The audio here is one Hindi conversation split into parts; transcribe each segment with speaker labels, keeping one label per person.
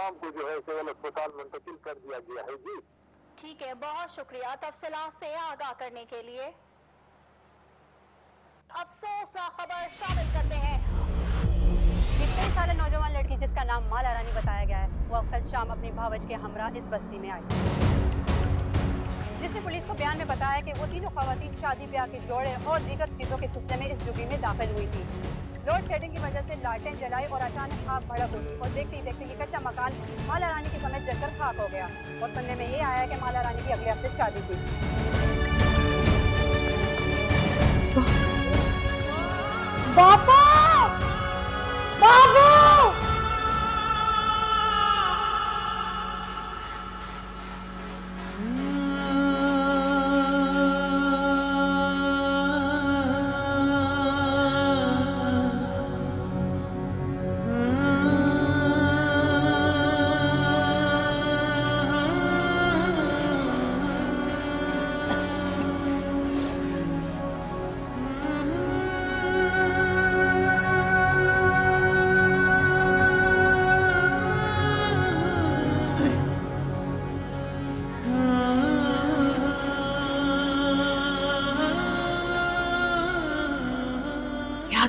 Speaker 1: तमाम को जो है सिविल अस्पताल मुंतकिल कर दिया गया है। जी
Speaker 2: ठीक है, बहुत शुक्रिया तफसीलात से आगाह करने के लिए। अफसोसनाक खबर शामिल करते हैं।
Speaker 3: 23 साल नौजवान लड़की जिसका नाम माला रानी बताया गया है, वो कल शाम अपनी भावज के हमरा इस बस्ती में आई, जिसने पुलिस को बयान में बताया कि वो तीनों खवातीन शादी ब्याह के जोड़े और दीगर चीजों के सिलसिले में इस झुग्गी में दाखिल हुई थी। लोड शेडिंग की वजह से लालटेन जलाई और अचानक आग भड़क उठी और देखते ही देखते ये कच्चा मकान माला रानी के समेत जलकर खाक हो गया। और सुनने में ये आया कि माला रानी की अगले हफ्ते शादी थी।
Speaker 2: बाबा, बाबू!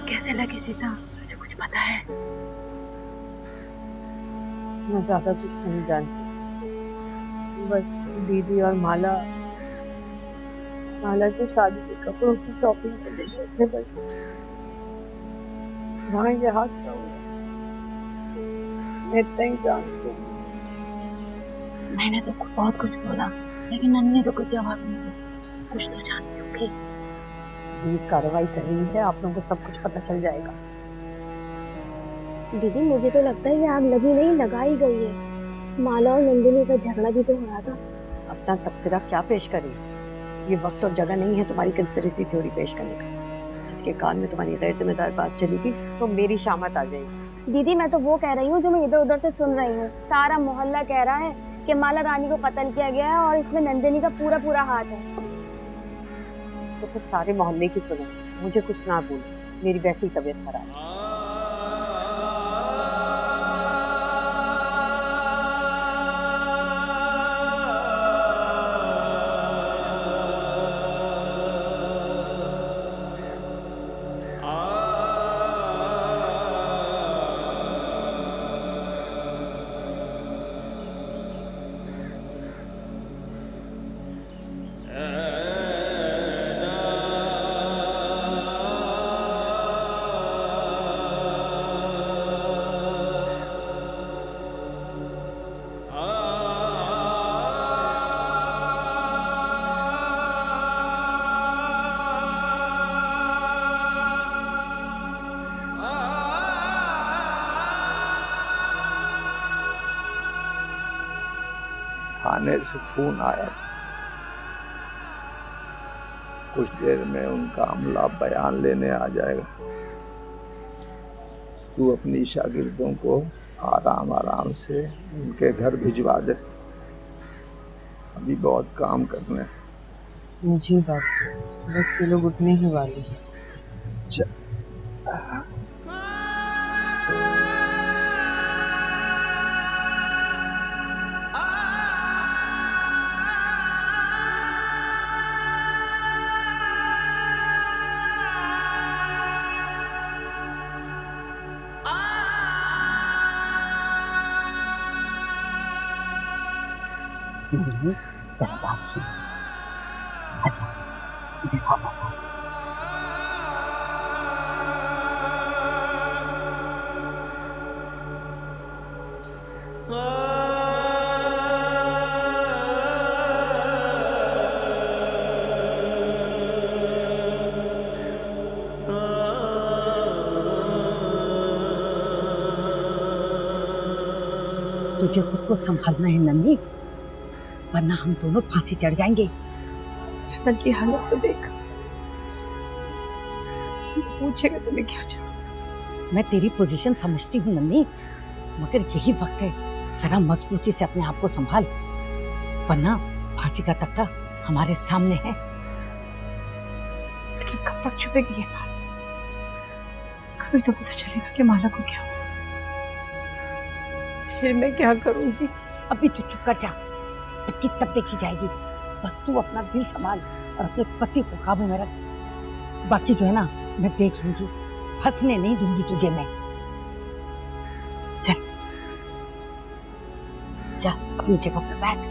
Speaker 4: कैसे लगी सीता, मुझे कुछ पता है?
Speaker 5: मैं ज्यादा कुछ नहीं जानती, बस दीदी और माला के शादी के कपड़ों की शॉपिंग के लिए गए थे। बस वहाँ ये हादसा हुआ, मैं इतना ही जानती हूँ।
Speaker 4: मैंने तो बहुत कुछ बोला, लेकिन नन्ही ने तो कुछ जवाब नहीं दिया। कुछ तो जानती होगी।
Speaker 5: पुलिस कार्रवाई कर रही है, आप लोगों को सब कुछ पता चल जाएगा।
Speaker 6: दीदी मुझे तो लगता है ये आग लगी नहीं, लगाई गई है। माला और नंदिनी का झगड़ा भी तो हो रहा था।
Speaker 5: अपना तबसरा क्या पेश करें? ये वक्त और जगह नहीं है तुम्हारी कंस्पिरेसी थ्योरी पेश करने का। इसके कान में तुम्हारी गैर जिम्मेदार बात चली थी तो मेरी शामत आ जाएगी।
Speaker 6: दीदी मैं तो वो कह रही हूँ जो मैं इधर उधर से सुन रही हूँ। सारा मोहल्ला कह रहा है कि माला रानी को कत्ल किया गया है और इसमें नंदिनी का पूरा हाथ है।
Speaker 5: तो फिर सारे मोहल्ले की सुनो, मुझे कुछ ना बोलो, मेरी वैसी तबीयत खराब है।
Speaker 7: थाने से फोन आया था, कुछ देर में उनका अमला बयान लेने आ जाएगा। तू अपनी शागिर्दों को आराम से उनके घर भिजवा दे, अभी बहुत काम करने हैं।
Speaker 5: मुझे बात, बस ये लोग उठने ही वाले हैं।
Speaker 4: जरा बात सुन, आजा मेरे साथ आजा। तुझे खुद को संभालना है नन्ही, वरना हम दोनों फांसी चढ़ जाएंगे।
Speaker 5: रतन की हालत तो देख, पूछेगा तुम्हें क्या जरूरत?
Speaker 4: मैं तेरी पोजीशन समझती हूँ नन्ही, मगर यही वक्त है, जरा मजबूती से अपने आप को संभाल, वरना फांसी का तख्ता हमारे सामने है।
Speaker 5: लेकिन कब तक छुपेगी ये बात? कभी तो पता चलेगा कि माला को क्या हुआ। फिर मैं क्या करूंगी?
Speaker 4: अभी तू चुप कर जा, तब की तब देखी जाएगी। बस तू अपना दिल संभाल और अपने पति को काबू में रख। बाकी जो है ना मैं देख लूंगी, फंसने नहीं दूंगी तुझे मैं। चल जा अपनी जगह पर बैठ।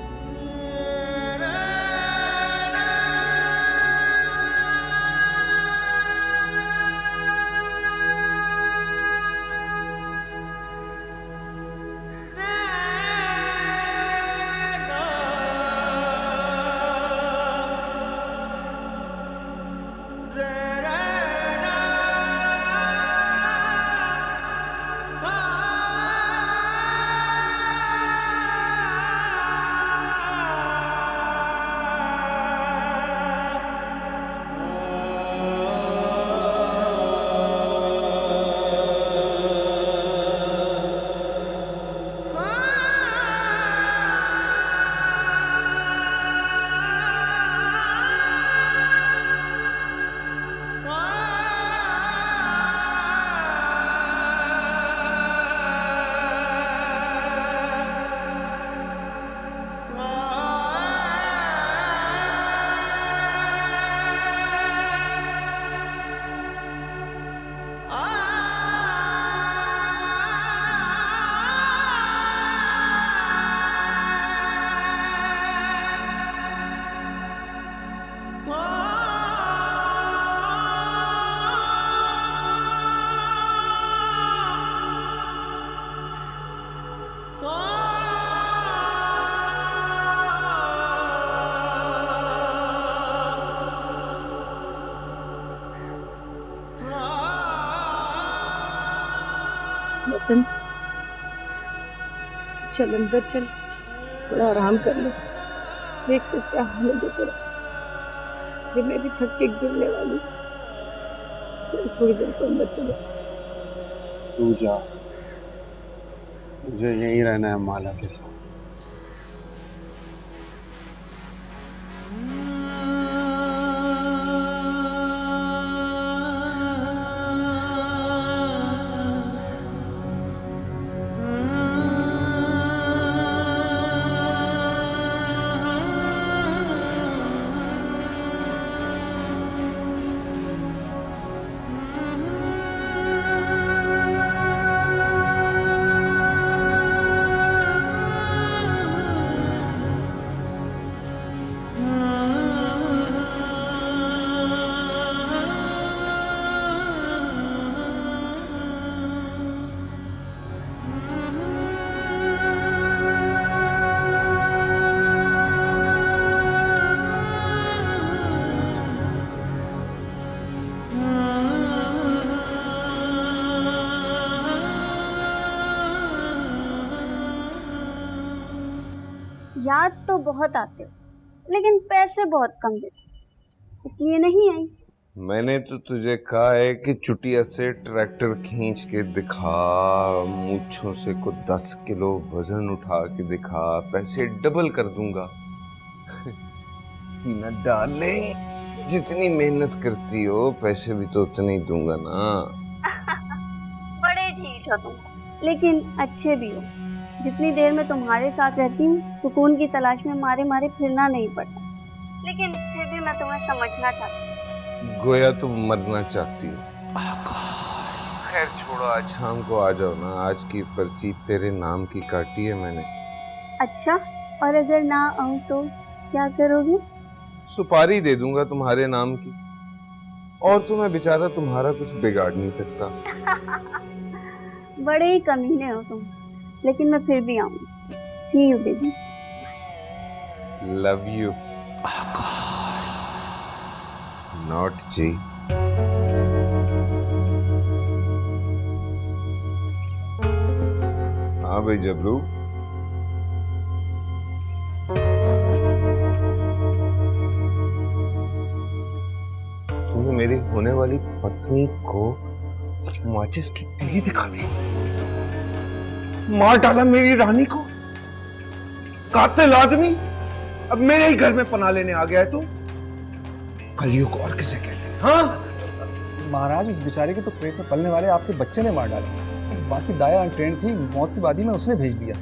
Speaker 5: वतन, चल अंदर चल, थोड़ा आराम कर ले। देख तो क्या हाल है तेरा, ये मैं भी थक के गिरने वाली। चल थोड़ी देर को अंदर चलो।
Speaker 8: तू जा, मुझे यहीं रहना है माला के साथ।
Speaker 6: याद तो बहुत आते हो, लेकिन पैसे बहुत कम देते, इसलिए नहीं आई।
Speaker 9: मैंने तो तुझे कहा है कि चुटिया से ट्रैक्टर खींच के दिखा, मूंछों से को 10 किलो वजन उठा के दिखा, पैसे डबल कर दूंगा। तीना डाले, जितनी मेहनत करती हो पैसे भी तो उतने ही दूंगा ना।
Speaker 6: बड़े ढीठ हो तुम, लेकिन अच्छे भी हो। जितनी देर में तुम्हारे साथ रहती हूँ सुकून की तलाश में मारे मारे फिरना नहीं पड़ता, लेकिन फिर भी मैं तुम्हें समझना चाहती हूँ।
Speaker 9: गोया तुम मरना चाहती हो। खैर छोड़ो, आज शाम को आ जाओ ना, आज की पर्ची तेरे नाम की काटी है मैंने।
Speaker 6: अच्छा, और अगर ना आऊँ तो क्या करोगे?
Speaker 9: सुपारी दे दूंगा तुम्हारे नाम की, और तो मैं बेचारा तुम्हारा कुछ बिगाड़ नहीं सकता।
Speaker 6: बड़े ही कमीने हो तुम, लेकिन मैं फिर भी आऊंगी। See you baby.
Speaker 9: Love you. Not G. हाँ भाई जबलू, तुमने मेरी होने वाली पत्नी को माचिस की तीली दिखा दी, मार डाला मेरी रानी को। कातिल आदमी अब मेरे ही घर में पनाह लेने आ गया है तू। कलयुग और किसे कहते हैं? हाँ
Speaker 8: महाराज, इस बेचारे के तो पेट में पलने वाले आपके बच्चे ने मार डाला।
Speaker 10: बाकी दाया अनट्रेंड थी, मौत की बादी में उसने भेज दिया।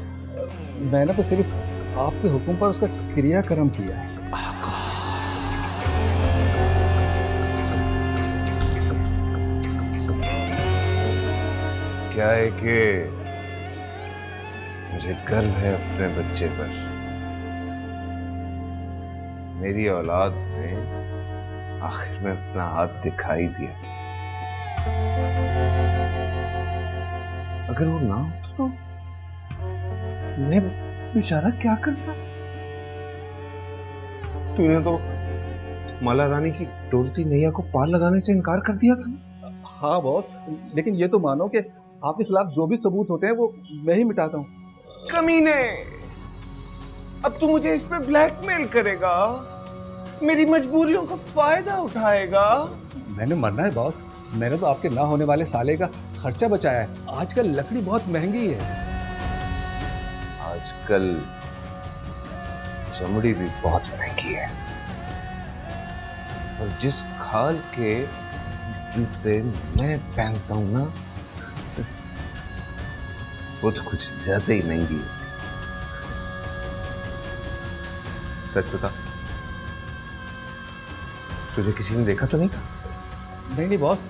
Speaker 10: मैंने तो सिर्फ आपके हुक्म पर उसका क्रियाक्रम किया है।
Speaker 9: क्या है कि मुझे गर्व है अपने बच्चे पर। मेरी औलाद ने आखिर में अपना हाथ दिखाई दिया। अगर वो ना होता तो मैं बेचारा क्या करता। तूने तो माला रानी की डोलती नैया को पार लगाने से इनकार कर दिया था ना?
Speaker 10: हाँ बॉस, लेकिन ये तो मानो कि आपके खिलाफ जो भी सबूत होते हैं वो मैं ही मिटाता हूँ।
Speaker 9: कमीने, अब तू मुझे इस पे ब्लैकमेल करेगा, मेरी मजबूरियों का फायदा उठाएगा।
Speaker 10: मैंने मरना है बॉस, मैंने तो आपके ना होने वाले साले का खर्चा बचाया है। आजकल लकड़ी बहुत महंगी है।
Speaker 9: आजकल चमड़ी भी बहुत महंगी है, और जिस खाल के जूते मैं पहनता हूं ना, वो तो कुछ ज्यादा ही महंगी है। सच बता, तुझे किसी ने देखा तो नहीं था?
Speaker 10: नहीं बॉस,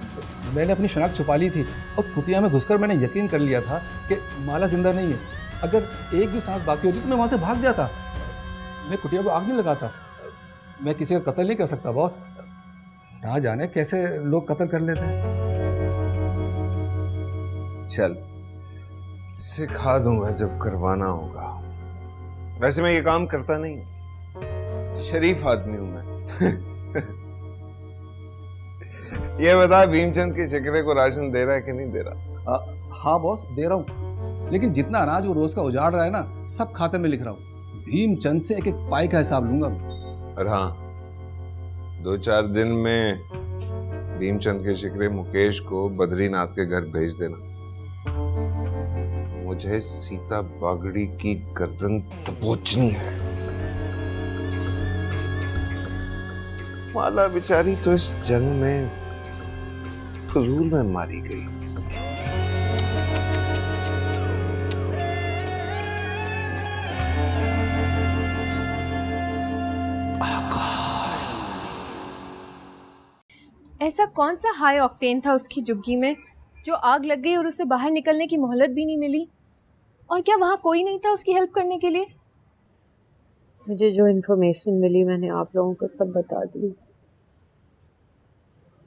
Speaker 10: मैंने अपनी शनाख्त छुपा ली थी और कुटिया में घुसकर मैंने यकीन कर लिया था कि माला जिंदा नहीं है। अगर एक भी सांस बाकी होती तो मैं वहां से भाग जाता। मैं कुटिया को आग नहीं लगाता। मैं किसी का कत्ल नहीं कर सकता बॉस। ना जाने कैसे लोग कत्ल कर लेते हैं।
Speaker 9: चल, सिखा दूंगा जब करवाना होगा। वैसे मैं ये काम करता नहीं, शरीफ आदमी हूं मैं। ये बता, भीमचंद के शिकरे को राशन दे रहा है कि नहीं दे रहा?
Speaker 10: हाँ बॉस, दे रहा हूँ, लेकिन जितना अनाज वो रोज का उजाड़ रहा है ना, सब खाते में लिख रहा हूँ। भीमचंद से एक एक पाई का हिसाब लूंगा।
Speaker 9: और हाँ, 2-4 दिन में भीमचंद के शिकरे मुकेश को बद्रीनाथ के घर भेज देना। मुझे सीता बागड़ी की गर्दन दबोचनी है। माला बेचारी तो इस जंग में फजूल में मारी गई।
Speaker 5: ऐसा कौन सा हाई ऑक्टेन था उसकी जुग्गी में जो आग लग गई और उसे बाहर निकलने की मोहलत भी नहीं मिली? और क्या वहाँ कोई नहीं था उसकी हेल्प करने के लिए? मुझे जो इन्फॉर्मेशन मिली मैंने आप लोगों को सब बता दी।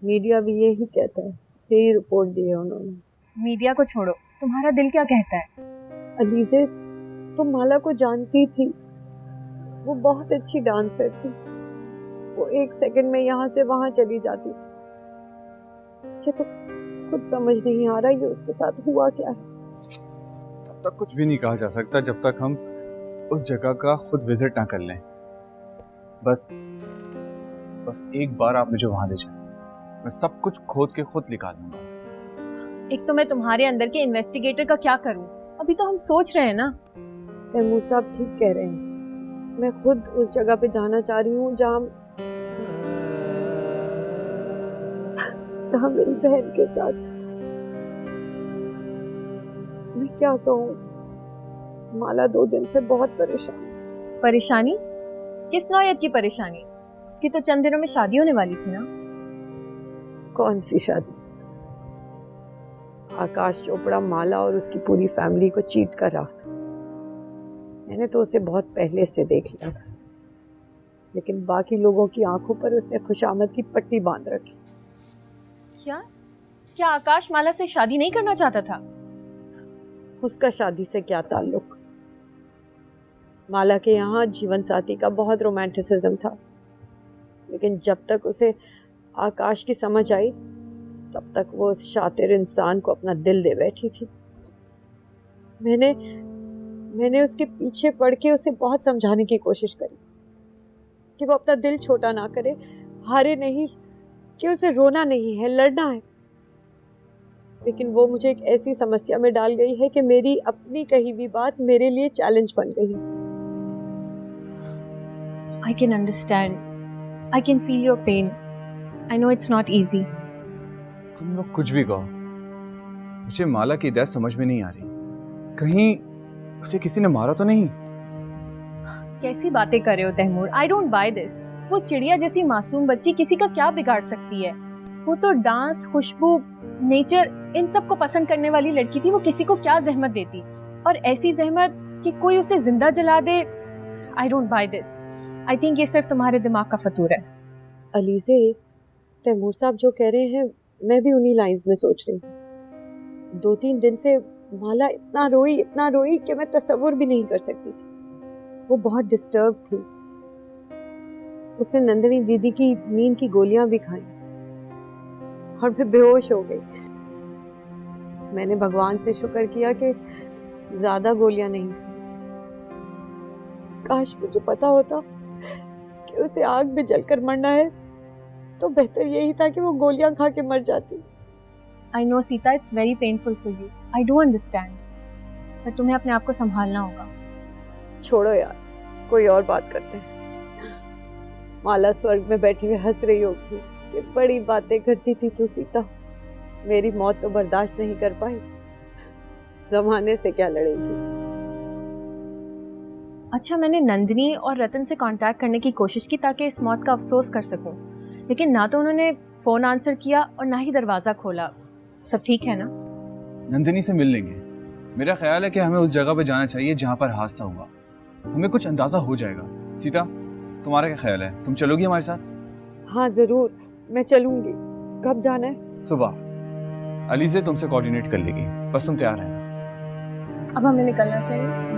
Speaker 5: मीडिया भी यही कहता है, यही रिपोर्ट दी है उन्होंने। मीडिया को छोड़ो, तुम्हारा दिल क्या कहता है? अलीज़े, तुम माला को जानती थी, वो बहुत अच्छी डांसर थी। वो 1 सेकंड में यहाँ से वहाँ चली जाती थी। मुझे तो कुछ समझ नहीं आ रहा ये उसके साथ हुआ क्या है।
Speaker 8: तब तक कुछ भी नहीं कहा जा सकता जब तक हम उस जगह का खुद विजिट ना कर लें। बस एक बार आप मुझे वहां ले जाएं, मैं सब कुछ खोद के खुद निकालूंगा।
Speaker 5: एक तो मैं तुम्हारे अंदर के इन्वेस्टिगेटर का क्या करूं? अभी तो हम सोच रहे हैं ना।
Speaker 11: तैमूर साहब ठीक कह रहे हैं, मैं खुद उस जगह पे जाना चाह रही हूँ जहाँ मेरी बहन के साथ। मैं क्या कहूँ, माला 2 दिन से बहुत परेशान।
Speaker 5: परेशानी? किस नौयत की परेशानी? इसकी तो चंद दिनों में शादी होने वाली थी ना।
Speaker 11: कौन सी शादी? आकाश चोपड़ा माला और उसकी पूरी फैमिली को चीट कर रहा था। मैंने तो उसे बहुत पहले से देख लिया था, लेकिन बाकी लोगों की आंखों पर उसने खुशामद की पट्टी बांध रखी।
Speaker 5: क्या आकाश माला से शादी नहीं करना चाहता था?
Speaker 11: उसका शादी से क्या ताल्लुक? माला के यहाँ जीवन साथी का बहुत रोमांटिसिज्म था, लेकिन जब तक उसे आकाश की समझ आई तब तक वो उस शातिर इंसान को अपना दिल दे बैठी थी। मैंने उसके पीछे पड़ के उसे बहुत समझाने की कोशिश करी कि वो अपना दिल छोटा ना करे, हारे नहीं, कि उसे रोना नहीं है, लड़ना है। लेकिन वो मुझे एक ऐसी समस्या में डाल गई है कि मेरी अपनी कही हुई बात मेरे लिए चैलेंज बन गई।
Speaker 5: I can understand. I can feel your pain. I know it's not easy.
Speaker 8: तुम लोग कुछ भी कहो, मुझे माला की डेथ समझ में नहीं आ रही, कहीं उसे किसी ने मारा तो नहीं?
Speaker 12: कैसी बातें कर रहे हो Taimur? I don't buy this. वो चिड़िया जैसी मासूम बच्ची किसी का क्या बिगाड़ सकती है? वो तो डांस, खुशबू, नेचर, इन सब को पसंद करने वाली लड़की थी। वो किसी को क्या जहमत देती, और ऐसी जहमत कि कोई उसे जिंदा जला दे। I don't buy this. I think ये सिर्फ तुम्हारे दिमाग का फतूर है।
Speaker 11: अलीज़े, तैमूर साहब जो कह रहे हैं मैं भी उन्हीं लाइंस में सोच रही हूँ। 2-3 दिन से माला इतना रोई कि मैं तसव्वुर भी नहीं कर सकती थी। वो बहुत डिस्टर्ब थी। उसने नंदिनी दीदी की नींद की गोलियां भी खाई और फिर बेहोश हो गई। मैंने भगवान से शुक्र किया कि ज्यादा गोलियां नहीं खाई। काश मुझे पता होता कि उसे आग में जलकर मरना है तो बेहतर यही था कि वो गोलियां खा के मर जाती।
Speaker 12: I know Sita, it's very painful for you. I do understand, पर तुम्हें अपने आप को संभालना होगा।
Speaker 11: छोड़ो यार, कोई और बात करते हैं। माला स्वर्ग में बैठी हुई हंस रही होगी। ये बड़ी बातें करती थी तू सीता। मेरी मौत तो बर्दाश्त नहीं कर पाई, जमाने से क्या लड़ेगी।
Speaker 12: अच्छा, मैंने नंदिनी और रतन से कांटेक्ट करने की कोशिश की ताकि इस मौत का अफसोस कर सकूं, लेकिन ना तो उन्होंने फोन आंसर किया और ना ही दरवाजा खोला। सब ठीक है ना?
Speaker 8: नंदिनी से मिल लेंगे। मेरा ख्याल है कि हमें उस जगह पे जाना चाहिए जहाँ पर हादसा हुआ। हमें कुछ अंदाजा हो जाएगा। सीता, तुम्हारा क्या ख्याल है? तुम चलोगी हमारे साथ?
Speaker 11: हाँ जरूर, मैं चलूंगी। कब जाना है?
Speaker 8: सुबह। अलीज़े तुमसे कोऑर्डिनेट कर लेगी, बस तुम तैयार रहना।
Speaker 12: अब हमें निकलना चाहिए।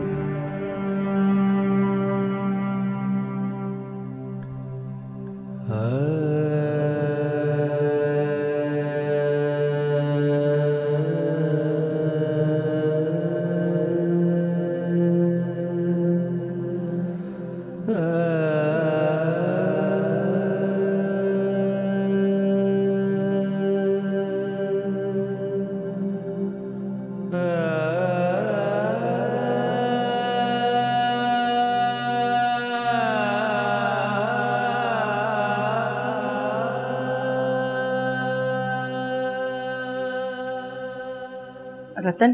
Speaker 4: रतन,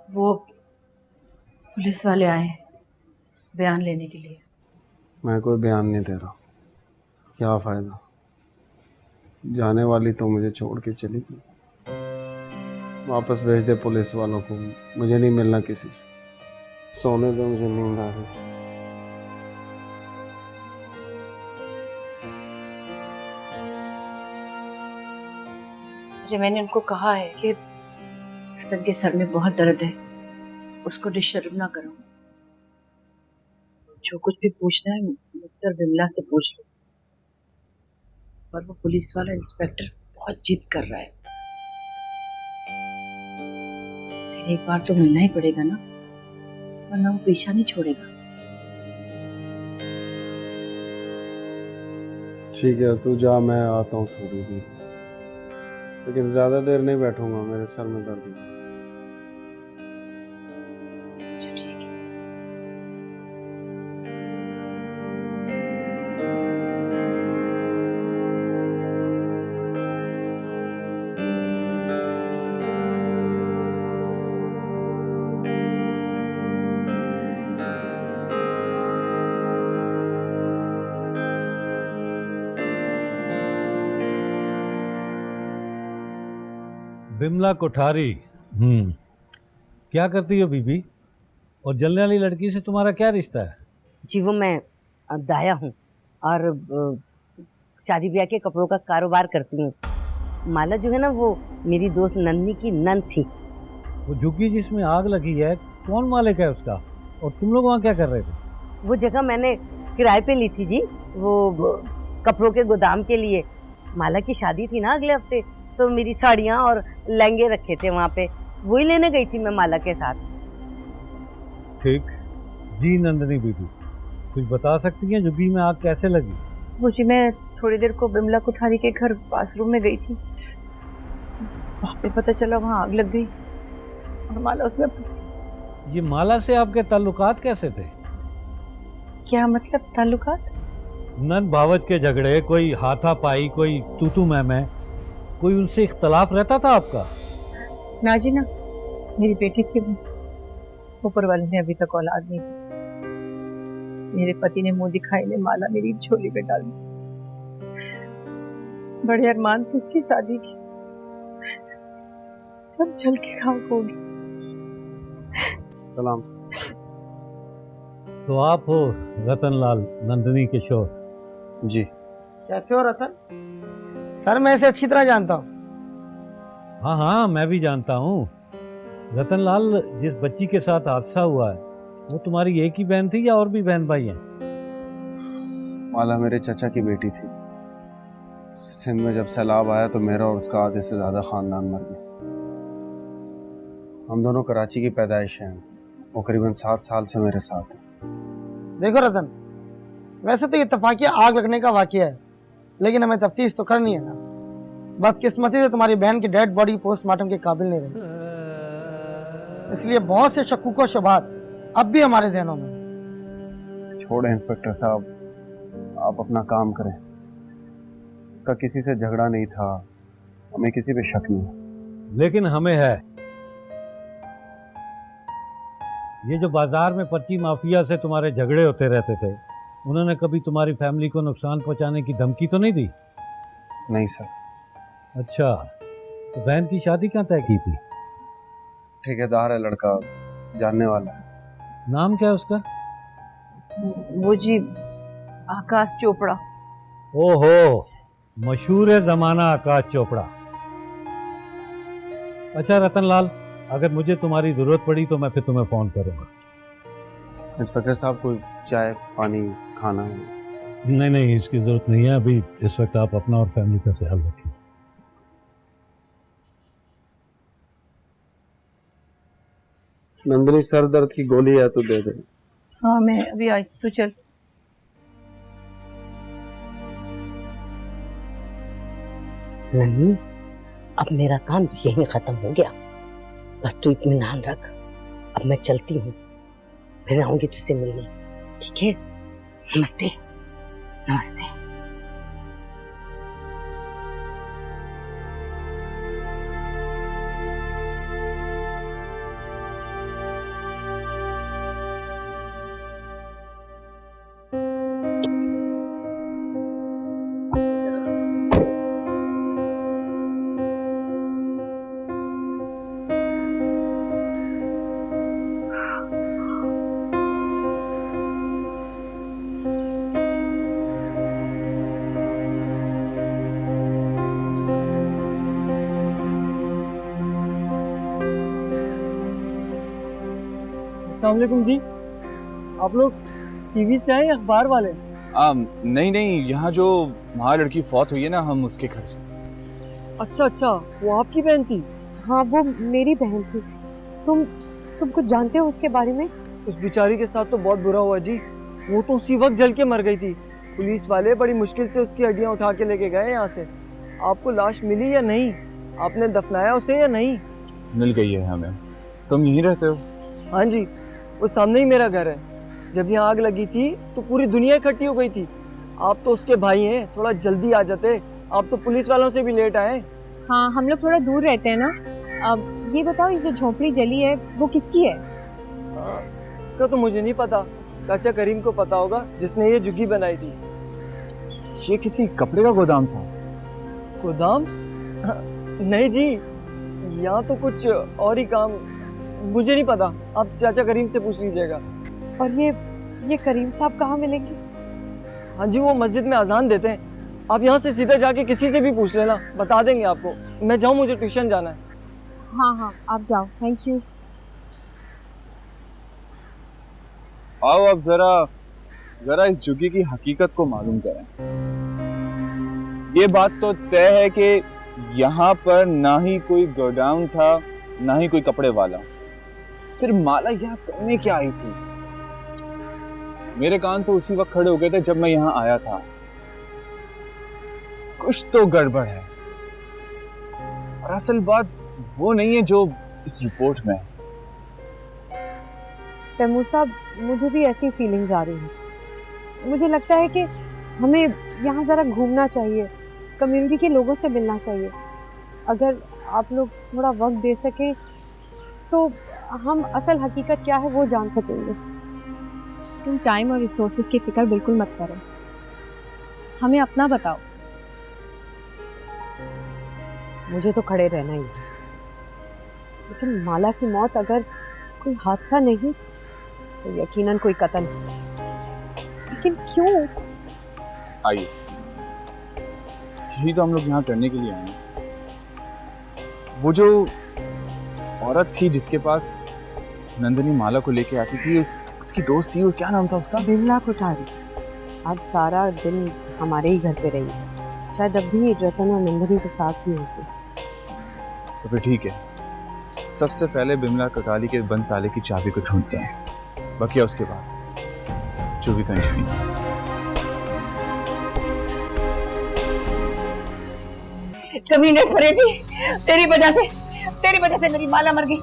Speaker 4: वो पुलिस वाले आए बयान लेने के लिए।
Speaker 13: मैं कोई बयान नहीं दे रहा। क्या फ़ायदा? जाने वाली तो मुझे छोड़ के चली गई। वापस भेज दे पुलिस वालों को, मुझे नहीं मिलना किसी से। सोने दे, मुझे नींद आ रही।
Speaker 4: अरे मैंने उनको कहा है कि रतन के सर में बहुत दर्द है, उसको डिस्टर्ब ना करो। जो कुछ भी पूछना है मुझसे और विमला से पूछ लो। और वो पुलिस वाला इंस्पेक्टर बहुत जिद कर रहा है। फिर एक बार तो मिलना ही पड़ेगा ना, वरना वो पीछा नहीं छोड़ेगा।
Speaker 13: ठीक है, तू जा, मैं आता हूँ थोड़ी देर, लेकिन ज्यादा देर नहीं बैठूंगा, मेरे सर में दर्द है।
Speaker 4: अच्छा ठीक है।
Speaker 14: बिमला कोठारी, क्या करती हो बीबी? और जलने वाली लड़की से तुम्हारा क्या रिश्ता है?
Speaker 4: जी वो मैं दाया हूँ और शादी ब्याह के कपड़ों का कारोबार करती हूँ। माला जो है ना, वो मेरी दोस्त नंदिनी की नंद थी।
Speaker 14: वो झुग्गी जिसमें आग लगी है, कौन मालिक है उसका? और तुम लोग वहाँ क्या कर रहे थे?
Speaker 4: वो जगह मैंने किराए पे ली थी जी, वो कपड़ों के गोदाम के लिए। माला की शादी थी ना अगले हफ्ते, तो मेरी साड़ियाँ और लहंगे रखे थे वहाँ पे, वही लेने गई थी मैं माला के साथ।
Speaker 14: ठीक जी। नंदिनी बीबी, कुछ बता सकती हैं झुग्गी में आग कैसे लगी?
Speaker 5: मुझे, मैं थोड़ी देर को बिमला कोठारी के घर बाथरूम में गई थी, वहाँ पे पता चला वहाँ आग लग गई और माला उसमें फंस गई।
Speaker 14: ये माला से आपके ताल्लुकात कैसे थे?
Speaker 5: क्या मतलब ताल्लुकात?
Speaker 14: नंद भावज के झगड़े, कोई हाथापाई, कोई तू मैं। कोई उनसे इख्तलाफ रहता था आपका?
Speaker 3: ना जी ना, मेरी बेटी थी वो, ऊपर वाले ने अभी तक औलाद नहीं दी। मेरे पति ने मुंह दिखाई ने माला मेरी झोली में डाल दी। बड़े अरमान थे उसकी शादी की, सब जल के खाक हो गए।
Speaker 13: सलाम।
Speaker 14: तो आप हो रतनलाल, नंदिनी के शोर?
Speaker 13: जी।
Speaker 15: कैसे हो रतन? सर मैं इसे अच्छी तरह जानता हूँ।
Speaker 14: हाँ हाँ, मैं भी जानता हूँ। रतनलाल, जिस बच्ची के साथ हादसा हुआ है वो तुम्हारी एक ही बहन थी या और भी बहन भाई हैं?
Speaker 13: माला मेरे चाचा की बेटी थी। सिंध में जब सैलाब आया तो मेरा और उसका आधे से ज्यादा खानदान मर गया। हम दोनों कराची की पैदाइश हैं। वो करीबन 7 साल से मेरे साथ है।
Speaker 15: देखो रतन, वैसे तो ये इत्तफाकिया आग लगने का वाकया है, लेकिन हमें तफ्तीश तो करनी है ना। बदकिस्मती से तुम्हारी बहन की डेड बॉडी पोस्टमार्टम के काबिल नहीं रही, इसलिए बहुत से शक्कुक व शुबहात अब भी हमारे जहनों में।
Speaker 13: छोड़े इंस्पेक्टर साहब, आप अपना काम करें। उसका किसी से झगड़ा नहीं था, हमें किसी पे शक नहीं।
Speaker 14: लेकिन हमें है। ये जो बाजार में पर्ची माफिया से तुम्हारे झगड़े होते रहते थे, उन्होंने कभी तुम्हारी फैमिली को नुकसान पहुंचाने की धमकी तो नहीं दी?
Speaker 13: नहीं सर।
Speaker 14: अच्छा, तो बहन की शादी कहाँ तय की थी?
Speaker 13: ठेकेदार है लड़का, जानने वाला है।
Speaker 14: नाम क्या है उसका?
Speaker 3: वो जी आकाश चोपड़ा।
Speaker 14: ओहो, मशहूर है जमाना आकाश चोपड़ा। अच्छा रतनलाल, अगर मुझे तुम्हारी जरूरत पड़ी तो मैं फिर तुम्हें फोन करूंगा।
Speaker 13: इंस्पेक्टर साहब, कोई चाय पानी खाना है?
Speaker 14: नहीं नहीं, इसकी जरूरत नहीं है अभी। इस वक्त आप अपना और फैमिली का ख्याल रखिए।
Speaker 13: नंदिनी, सर दर्द की गोली है तो दे दे।
Speaker 3: हाँ मैं अभी आई, तू चल।
Speaker 4: नन्ही, अब मेरा काम यहीं खत्म हो गया। बस तू इत्मीनान रख। अब मैं चलती हूँ, फिर आऊंगी तुझसे मिलने। ठीक है? नमस्ते। नमस्ते।
Speaker 16: अस्सलामुअलैकुम जी, आप लोग टीवी से आए या अखबार वाले?
Speaker 8: नहीं नहीं, यहाँ जो वहाँ लड़की फौत हुई है ना, हम उसके घर से।
Speaker 16: अच्छा अच्छा, वो आपकी बहन थी?
Speaker 11: हाँ, वो मेरी बहन थी। तुम कुछ जानते हो उसके बारे में?
Speaker 16: उस बेचारी के साथ तो बहुत बुरा हुआ जी। वो तो उसी वक्त जल के मर गई थी। पुलिस वाले बड़ी मुश्किल से उसकी हड्डियाँ उठा के लेके गए यहाँ से। आपको लाश मिली या नहीं? आपने दफनाया उसे या नहीं?
Speaker 8: मिल गई है हमें। तुम यहीं रहते हो?
Speaker 16: हाँ जी, वो सामने ही मेरा घर है। जब यहाँ आग लगी थी तो पूरी दुनिया इकट्ठी हो गई थी। आप तो उसके भाई हैं, थोड़ा जल्दी आ जाते। आप तो पुलिस वालों से भी लेट आए।
Speaker 12: हाँ, हम लोग थोड़ा दूर रहते हैं ना। अब ये बताओ, ये जो झोपड़ी जली है वो किसकी है?
Speaker 16: इसका तो मुझे नहीं पता, चाचा करीम को पता होगा, जिसने ये झुग्गी बनाई थी।
Speaker 8: ये किसी कपड़े का गोदाम था?
Speaker 16: गोदाम? नहीं जी, यहाँ तो कुछ और ही काम, मुझे नहीं पता। आप चाचा करीम से पूछ लीजिएगा।
Speaker 11: और ये करीम साहब कहाँ मिलेंगे?
Speaker 16: हाँ जी, वो मस्जिद में अजान देते हैं। आप यहाँ से सीधा जाके किसी से भी पूछ लेना, बता देंगे आपको। मैं जाऊँ, मुझे ट्यूशन जाना है।
Speaker 12: हाँ हाँ, आप जाओ। Thank you.
Speaker 8: आओ अब जरा इस झुग्गी की हकीकत को मालूम करें। ये बात तो तय है कि यहाँ पर ना ही कोई गोडाउन था, ना ही कोई कपड़े वाला। फिर माला यहाँ करने क्या आई थी? मेरे कान तो उसी वक्त खड़े हो गए थे जब मैं यहाँ आया था। कुछ तो गड़बड़ है, और असल बात वो नहीं है जो इस रिपोर्ट में है।
Speaker 11: तैमूर साहब, मुझे भी ऐसी फीलिंग्स आ रही हैं। मुझे लगता है कि हमें यहाँ ज़रा घूमना चाहिए, कम्युनिटी के लोगों से मिलना चाहिए। अगर आप लोग थोड़ा वक्त दे सके तो हम असल हकीकत क्या है वो जान सकेंगे।
Speaker 12: तुम टाइम और रिसोर्सेज की फिक्र बिल्कुल मत करो, हमें अपना बताओ।
Speaker 11: मुझे तो खड़े रहना ही है, लेकिन माला की मौत अगर कोई हादसा नहीं तो यकीनन कोई कत्ल है। लेकिन क्यों?
Speaker 8: आइए, यही तो हम लोग यहाँ करने के लिए आए हैं। वो जो औरत थी जिसके पास नंदिनी माला को लेके आती थी, उसकी दोस्त थी, वो क्या नाम था उसका?
Speaker 11: बिमला कोठारी। आज सारा दिन हमारे ही घर पे रही है, शायद अब भी रतन और नंदिनी के साथ ही होती।
Speaker 8: तो फिर ठीक है, सबसे पहले बिमला कोठारी के बंद ताले की चाबी को ढूंढते हैं, बाकी उसके बाद जो भी कंटिन्यू।
Speaker 4: कमीने फरेबी, तेरी वजह से मेरी माला मर गई।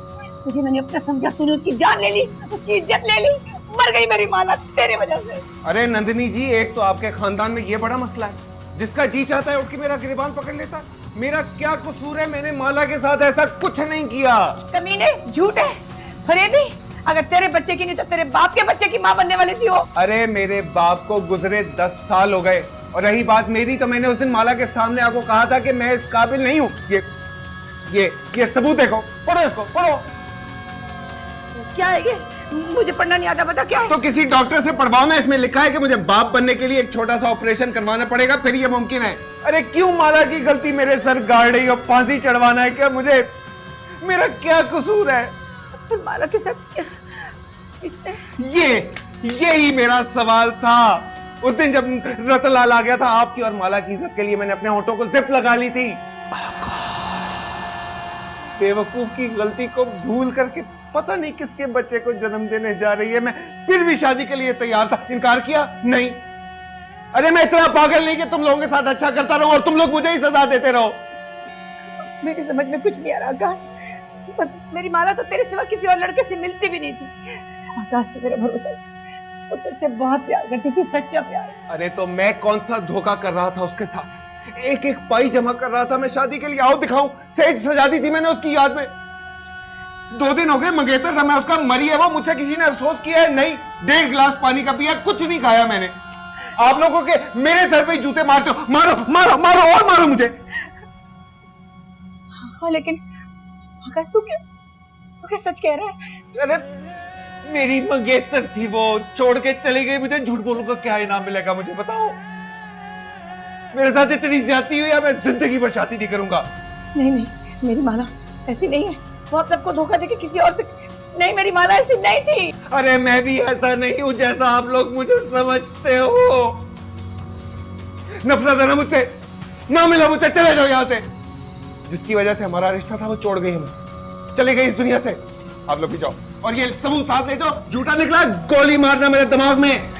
Speaker 4: तुझे मैंने अपना समझा, तूने उसकी जान ले ली, उसकी इज्जत ले ली, मर गई मेरी माला तेरी वजह से।
Speaker 9: अरे नंदिनी जी, एक तो आपके खानदान में ये बड़ा मसला है, जिसका जी चाहता है उठ के मेरा गिरबान पकड़ लेता है। मेरा क्या कसूर है? मैंने माला के साथ ऐसा कुछ नहीं किया।
Speaker 4: कमीने, झूठ है फरेबी। अगर तेरे बच्चे की नहीं तो तेरे बाप के बच्चे की माँ बनने वाली थी वो।
Speaker 9: अरे मेरे बाप को गुजरे 10 साल हो गए, और रही बात मेरी, तो मैंने उस दिन माला के सामने आपको कहा था कि मैं इस काबिल नहीं हूँ। ये सबूत देखो, पढ़ो इसको, पढ़ो।
Speaker 4: क्या है ये? मुझे पढ़ना नहीं आता, बता क्या है?
Speaker 9: तो किसी डॉक्टर से पढ़वाओ ना, इसमें लिखा है कि मुझे बाप बनने के लिए एक छोटा सा ऑपरेशन करवाना पड़ेगा, फिर ये मुमकिन है। अरे क्यों माला की गलती मेरे सर गाड़ रही हो? फांसी चढ़वाना है क्या मुझे? मेरा क्या कसूर है?
Speaker 4: माला के साथ इसने
Speaker 9: यही मेरा सवाल था। उस दिन जब रतनलाल आ गया था, आपकी और माला की इज्जत के लिए मैंने अपने होठों को जिप लगा ली थी। बेवकूफ की गलती को भूल करके पता नहीं किसके बच्चे को जन्म देने जा रही है। मैं फिर भी शादी के लिए तैयार था, इनकार किया नहीं। अरे मैं इतना पागल नहीं कि तुम लोगों के साथ अच्छा करता रहूं और तुम लोग मुझे ही सजा देते रहो।
Speaker 4: मेरी समझ में कुछ नहीं आ रहा आकाश। मेरी माला तो तेरे सिवा किसी और लड़के से मिलती भी नहीं थी। आकाश पे मेरा भरोसा, वो तुझसे बहुत प्यार करती थी, सच्चा प्यार।
Speaker 9: अरे तो मैं कौन सा धोखा कर रहा था उसके साथ? एक एक पाई जमा कर रहा था मैं शादी के लिए। आओ दिखाऊं, सेज सजा दी थी मैंने उसकी याद में। 2 दिन हो गए मंगेतर था मैं उसका, मरी है वो, मुझसे किसी ने अफसोस किया है? नहीं। 1.5 गिलास पानी का पिया, कुछ नहीं खाया मैंने। आप लोगों के मेरे सर पे जूते मारते हो, मारो मारो मारो और मारो मुझे।
Speaker 4: हाँ लेकिन आकाश तू क्या सच कह रहा है?
Speaker 9: अरे मेरी मंगेतर थी वो, छोड़ के चली गई। मुझे झूठ बोलूं का क्या इनाम मिलेगा मुझे बताओ? मेरे साथ इतनी ज्यादती हुई, या मैं जिंदगी भर शादी नहीं करूंगा।
Speaker 4: नहीं, मेरी माला ऐसी नहीं है। वो आप सबको धोखा देके किसी और से नहीं, मेरी माला ऐसी नहीं थी।
Speaker 9: अरे मैं भी ऐसा नहीं हूं जैसा आप लोग मुझे समझते हो। नफरत है ना मुझसे, ना मिला मुझसे, चले जाओ यहां से। जिसकी वजह से हमारा रिश्ता था वो छोड़ गई, हमें चले गई इस दुनिया से। आप लोग भी जाओ, और ये सबूत साथ ले जाओ। झूठा निकला गोली मारना मेरे दिमाग में।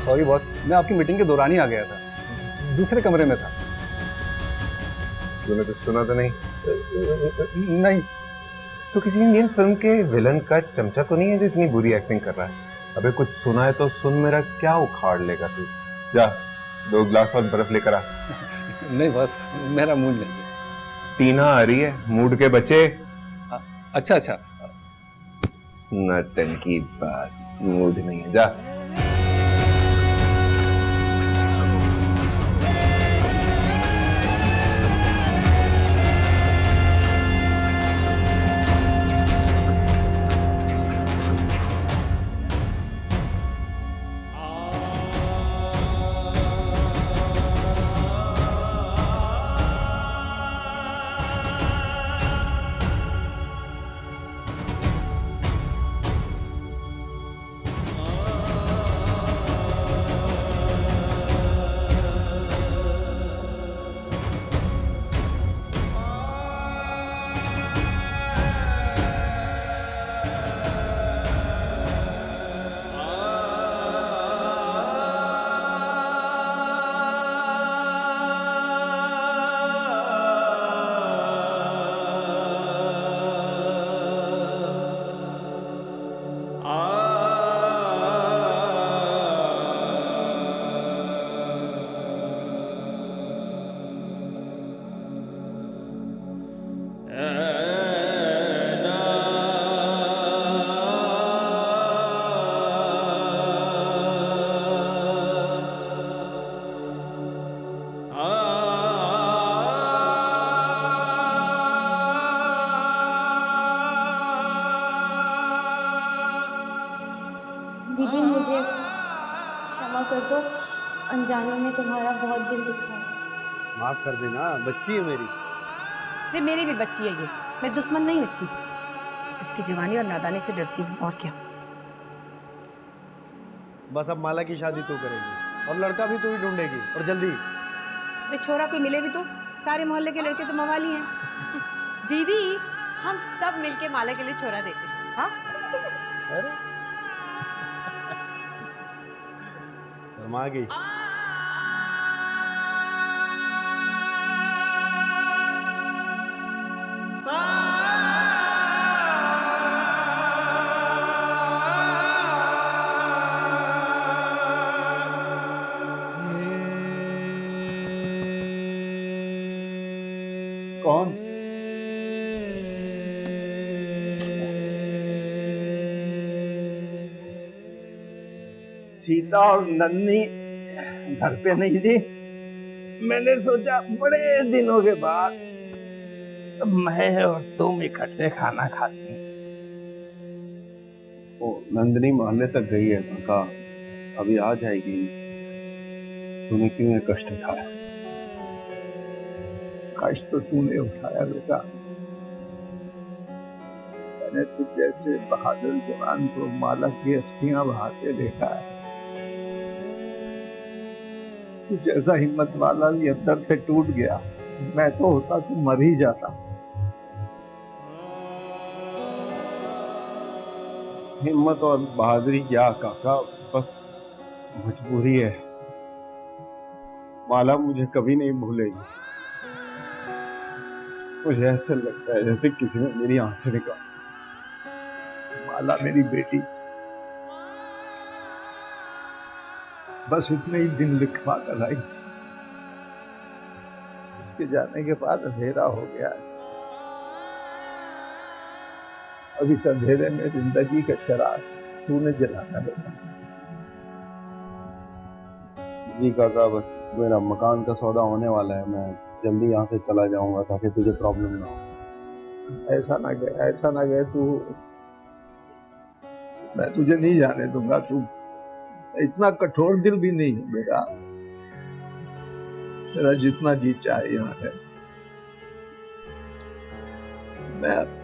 Speaker 10: सॉरी बॉस, मैं आपकी मीटिंग के दौरान ही आ गया था, दूसरे कमरे में था।
Speaker 9: तूने कुछ सुना तो नहीं?
Speaker 10: नहीं।
Speaker 9: तो किसी इंडियन फिल्म के विलन का चमचा तो नहीं है जो इतनी बुरी एक्टिंग कर रहा है? अबे कुछ सुना है तो सुन, मेरा क्या उखाड़ लेगा तू? जा 2 गिलास और बर्फ लेकर आ।
Speaker 10: नहीं बॉस, मेरा मूड नहीं है।
Speaker 9: टीना आ रही है, मूड के बच्चे।
Speaker 10: अच्छा।
Speaker 9: नटंकी बास, मूड नहीं है, जा।
Speaker 12: को अनजाने में तुम्हारा बहुत दिल दुखा है।
Speaker 13: माफ कर देना, बच्ची है मेरी।
Speaker 4: अरे मेरी भी बच्ची है ये, मैं दुश्मन नहीं हूँ इसकी, बस इसकी जवानी और नादानी से डरती हूँ, और क्या।
Speaker 13: बस अब माला की शादी तू करेगी और लड़का भी तू ही ढूंढेगी, और जल्दी।
Speaker 4: अरे छोरा कोई मिले भी तो, सारे मोहल्ले के लड़के तो मवाली हैं।
Speaker 11: दीदी हम सब मिलके माला के लिए छोरा देते हैं। हाँ
Speaker 13: अरे शर्मा गई।
Speaker 7: कौन? सीता और नन्नी घर पे नहीं थी। मैंने सोचा बड़े दिनों के बाद मैं और तुम इकट्ठे खाना खाते हैं।
Speaker 8: ओ, नंदिनी मोहल्ले तक गई है काका, अभी आ जाएगी। तूने क्यों ये कष्ट उठाया?
Speaker 7: कष्ट तो तूने उठाया बेटा। मैंने तुझ जैसे बहादुर जवान को माला की अस्थियां बहाते देखा है। तू जैसा हिम्मत वाला भी अंदर से टूट गया। मैं तो होता तो मर ही जाता। हिम्मत और बहादुरी क्या काका, बस मजबूरी है। माला मुझे कभी नहीं भूलेगी। मुझे ऐसा लगता है जैसे किसी ने मेरी आंखें निकाली। माला मेरी बेटी, बस इतने ही दिन लिखवा कर आई थी। उसके जाने के बाद अंधेरा हो गया है। अब इस अंधेरे में जिंदगी का चिराग तूने जलाना है।
Speaker 8: जी काका, बस मेरा मकान का सौदा होने वाला है, मैं जल्दी यहाँ से चला जाऊंगा ताकि तुझे प्रॉब्लम ना हो।
Speaker 7: ऐसा ना गए तू, मैं तुझे नहीं जाने दूंगा। तू इतना कठोर दिल भी नहीं है बेटा। मेरा जितना जी चाहे यहाँ है।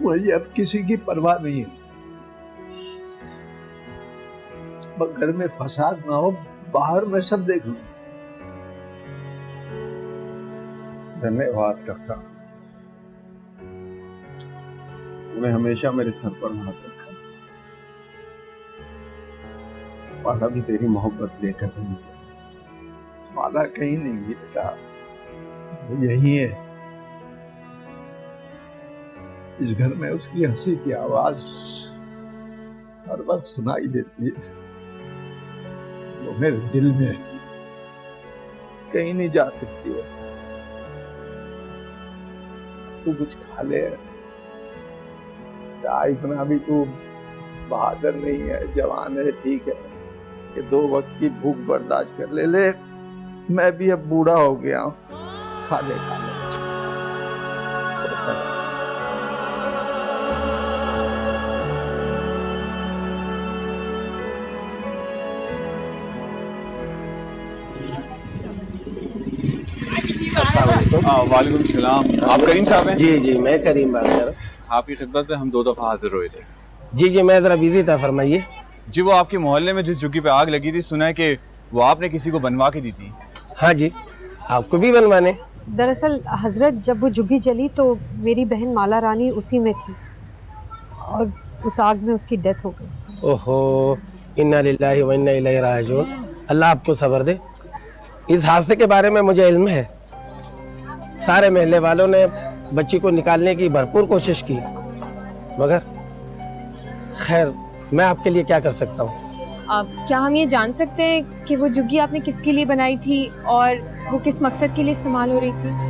Speaker 7: मुझे अब किसी की परवाह नहीं है। घर में फसाद ना हो, बाहर में सब देख लूं। धन्यवाद काका, तूने हमेशा मेरे सर पर हाथ रखा। माला भी तेरी मोहब्बत लेकर नहीं। माला कहीं नहीं गई बेटा, वो यही है। इस घर में उसकी हंसी की आवाज हर वक्त सुनाई देती है। वो मेरे दिल में कहीं नहीं जा सकती है। तू कुछ खा ले। इतना भी तू बहादुर नहीं है, जवान है, ठीक है कि 2 वक्त की भूख बर्दाश्त कर ले। मैं भी अब बूढ़ा हो गया हूँ। खा ले।
Speaker 8: वालेकुम सलाम। आप करीम साहब हैं?
Speaker 17: जी जी, मैं करीम बात कर रहा हूँ।
Speaker 8: आपकी खिदमत में हम 2 दफा हाजिर हुए थे।
Speaker 17: जी जी, मैं जरा बिजी था, फरमाइए।
Speaker 8: जी, वो आपके मोहल्ले में जिस झुग्गी पे आग लगी थी, सुना है कि वो आपने किसी को बनवा के दी थी।
Speaker 17: हाँ जी, आपको भी बनवाने?
Speaker 11: दरअसल हजरत, जब वो झुग्गी जली तो मेरी बहन माला रानी उसी में थी और उस आग में उसकी डेथ हो गई।
Speaker 17: ओहो, इन्ना लिल्लाहि व इन्ना इलैहि राजिऊन। अल्लाह आपको सब्र दे। इस हादसे के बारे में मुझे इल्म है। सारे महल्ले वालों ने बच्ची को निकालने की भरपूर कोशिश की, मगर खैर मैं आपके लिए क्या कर सकता हूँ।
Speaker 12: अब क्या हम ये जान सकते हैं कि वो झुग्गी आपने किसके लिए बनाई थी और वो किस मकसद के लिए इस्तेमाल हो रही थी?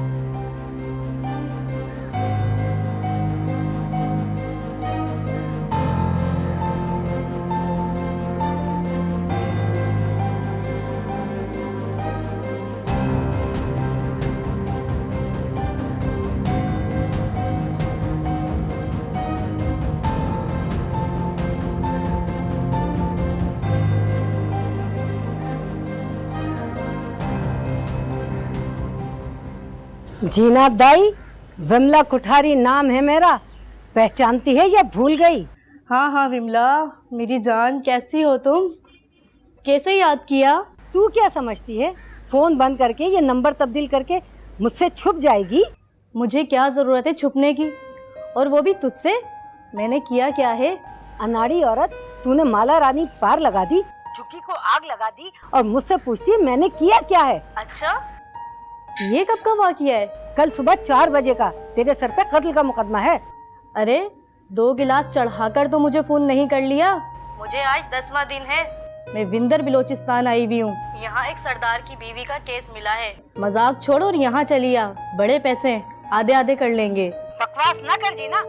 Speaker 4: जीना दाई, विमला कुठारी नाम है मेरा, पहचानती है या भूल गई?
Speaker 12: हाँ हाँ विमला, मेरी जान, कैसी हो तुम? कैसे याद किया?
Speaker 4: तू क्या समझती है फोन बंद करके ये नंबर तब्दील करके मुझसे छुप जाएगी?
Speaker 12: मुझे क्या जरूरत है छुपने की, और वो भी तुझसे? मैंने किया क्या है?
Speaker 4: अनाड़ी औरत, तूने माला रानी पार लगा दी, झुग्गी को आग लगा दी और मुझसे पूछती है मैंने किया क्या है?
Speaker 12: अच्छा, ये कब का वाकया है?
Speaker 4: कल सुबह 4 बजे का। तेरे सर पे कत्ल का मुकदमा है।
Speaker 12: अरे 2 गिलास चढ़ाकर तो मुझे फोन नहीं कर लिया। मुझे आज 10वां दिन है। मैं विंदर बलोचिस्तान आई हुई हूँ। यहाँ एक सरदार की बीवी का केस मिला है। मजाक छोड़ और यहाँ चली आ, बड़े पैसे आधे आधे कर लेंगे।
Speaker 4: बकवास ना कर जीना,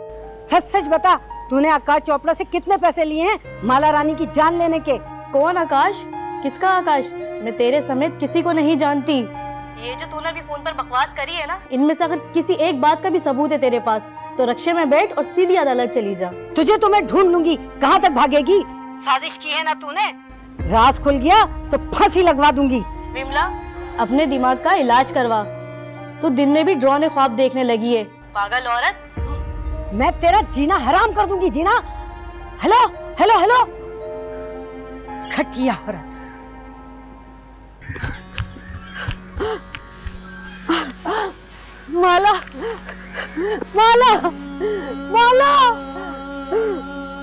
Speaker 4: सच सच बता, तूने आकाश चोपड़ा से कितने पैसे लिए हैं माला रानी की जान लेने के?
Speaker 12: कौन आकाश? किसका आकाश? मैं तेरे समेत किसी को नहीं जानती। ये जो तूने भी फोन पर बकवास करी है ना, इनमें से अगर किसी एक बात का भी सबूत है तेरे पास तो रक्शे में बैठ और सीधी अदालत चली जा।
Speaker 4: तुझे तो मैं ढूंढ लूंगी, कहाँ तक भागेगी? साजिश की है ना तूने, राज खुल गया तो फांसी लगवा दूंगी।
Speaker 12: विमला, अपने दिमाग का इलाज करवा। तू दिन में भी डरावने ख्वाब देखने लगी है, पागल औरत।
Speaker 4: मैं तेरा जीना हराम कर दूंगी। जीना, हेलो हेलो हेलो, खटिया औरत। माला माला माला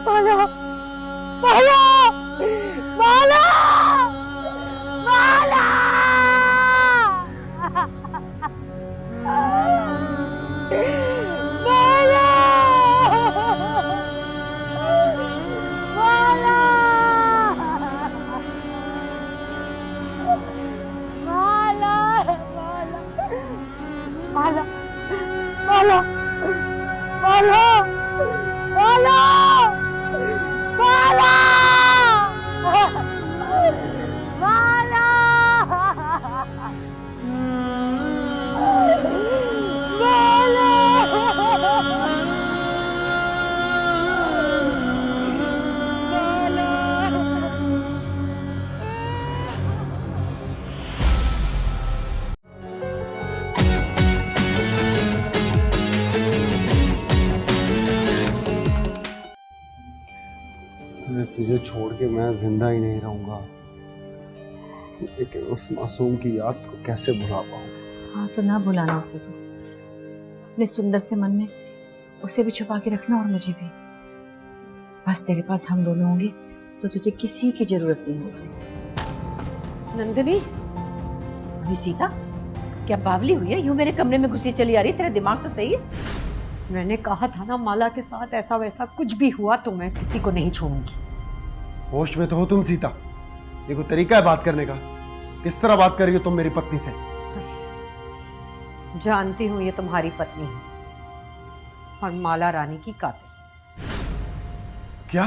Speaker 4: माला माला माला माला माला माला माला माला माला
Speaker 13: तुझे छोड़ के मैं जिंदा ही नहीं रहूंगा, लेकिन उस मासूम की याद को कैसे भुला पाऊं?
Speaker 18: हाँ तो ना भुलाना उसे, तो अपने सुंदर से मन में उसे भी छुपा के रखना और मुझे भी। बस तेरे पास हम दोनों होंगे तो तुझे किसी की जरूरत नहीं होगी।
Speaker 4: नंदिनी,
Speaker 18: अरे सीता, क्या बावली हुई है? यूं मेरे कमरे में घुसी चली आ रही? तेरा दिमाग तो सही है?
Speaker 11: मैंने कहा था ना माला के साथ ऐसा वैसा कुछ भी हुआ तो मैं किसी को नहीं छोड़ूंगी।
Speaker 13: होश में तो हो तुम सीता, ये कोई तरीका है बात करने का? किस तरह बात कर रही हो तुम मेरी पत्नी से?
Speaker 11: जानती हूँ ये तुम्हारी पत्नी है और माला रानी की कातिल।
Speaker 13: क्या?